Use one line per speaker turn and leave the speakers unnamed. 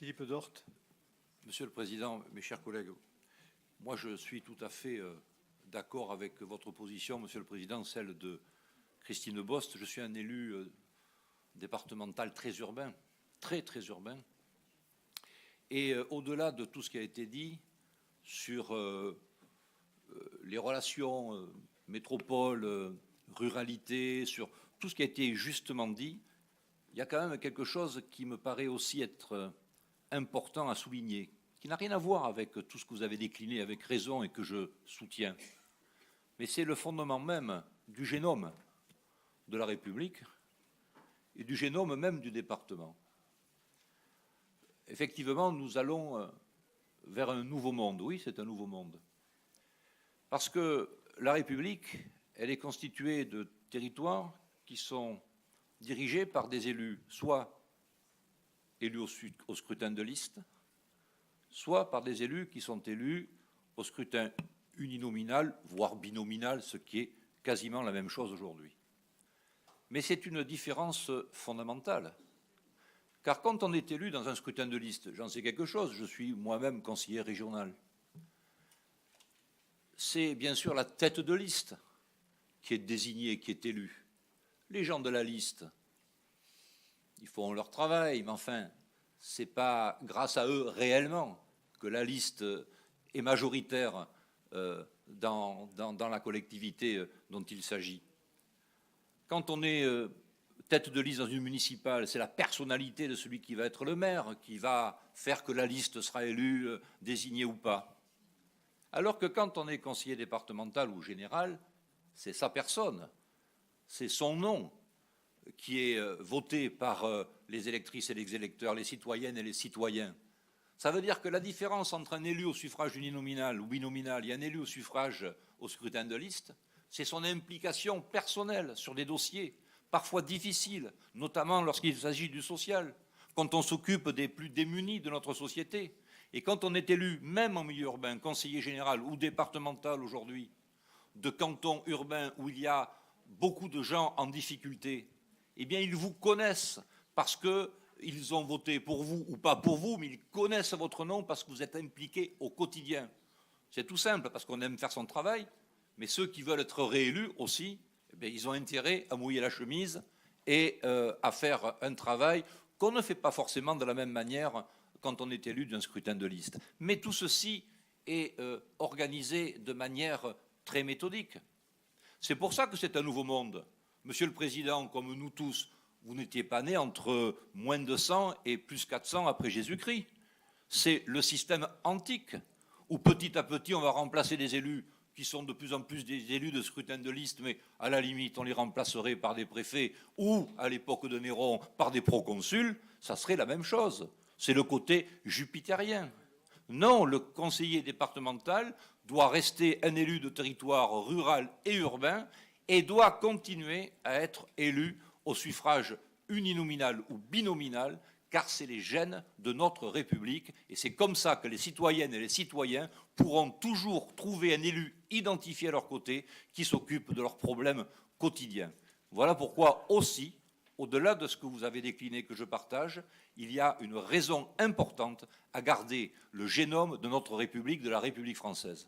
Philippe Dorte.
Monsieur le Président, mes chers collègues, moi je suis tout à fait d'accord avec votre position, Monsieur le Président, celle de Christine Bost. Je suis un élu départemental très urbain, très urbain. Et au-delà de tout ce qui a été dit sur les relations métropole, ruralité, sur tout ce qui a été justement dit, il y a quand même quelque chose qui me paraît aussi être important à souligner, qui n'a rien à voir avec tout ce que vous avez décliné avec raison et que je soutiens. Mais c'est le fondement même du génome de la République et du génome même du département. Effectivement, nous allons vers un nouveau monde. Oui, c'est un nouveau monde. Parce que la République, elle est constituée de territoires qui sont dirigés par des élus, soit élus au scrutin de liste, soit par des élus qui sont élus au scrutin uninominal, voire binominal, ce qui est quasiment la même chose aujourd'hui. Mais c'est une différence fondamentale. Car quand on est élu dans un scrutin de liste, j'en sais quelque chose, je suis moi-même conseiller régional, c'est bien sûr la tête de liste qui est désignée, qui est élue. Les gens de la liste, ils font leur travail, mais enfin, ce n'est pas grâce à eux réellement que la liste est majoritaire dans la collectivité dont il s'agit. Quand on est tête de liste dans une municipale, c'est la personnalité de celui qui va être le maire qui va faire que la liste sera élue, désignée ou pas. Alors que quand on est conseiller départemental ou général, c'est sa personne, c'est son nom qui est voté par les électrices et les électeurs, les citoyennes et les citoyens. Ça veut dire que la différence entre un élu au suffrage uninominal ou binominal et un élu au suffrage au scrutin de liste, c'est son implication personnelle sur des dossiers parfois difficiles, notamment lorsqu'il s'agit du social, quand on s'occupe des plus démunis de notre société. Et quand on est élu, même en milieu urbain, conseiller général ou départemental aujourd'hui, de cantons urbains où il y a beaucoup de gens en difficulté, eh bien, ils vous connaissent parce qu'ils ont voté pour vous ou pas pour vous, mais ils connaissent votre nom parce que vous êtes impliqué au quotidien. C'est tout simple, parce qu'on aime faire son travail, mais ceux qui veulent être réélus aussi, eh bien, ils ont intérêt à mouiller la chemise et à faire un travail qu'on ne fait pas forcément de la même manière quand on est élu d'un scrutin de liste. Mais tout ceci est organisé de manière très méthodique. C'est pour ça que c'est un nouveau monde. Monsieur le Président, comme nous tous, vous n'étiez pas né entre moins 200 et plus 400 après Jésus-Christ. C'est le système antique, où petit à petit on va remplacer des élus qui sont de plus en plus des élus de scrutin de liste, mais à la limite on les remplacerait par des préfets ou, à l'époque de Néron, par des proconsuls, ça serait la même chose. C'est le côté jupitérien. Non, le conseiller départemental doit rester un élu de territoire rural et urbain et doit continuer à être élu au suffrage uninominal ou binominal, car c'est les gènes de notre République, et c'est comme ça que les citoyennes et les citoyens pourront toujours trouver un élu identifié à leur côté qui s'occupe de leurs problèmes quotidiens. Voilà pourquoi aussi, au-delà de ce que vous avez décliné que je partage, il y a une raison importante à garder le génome de notre République, de la République française.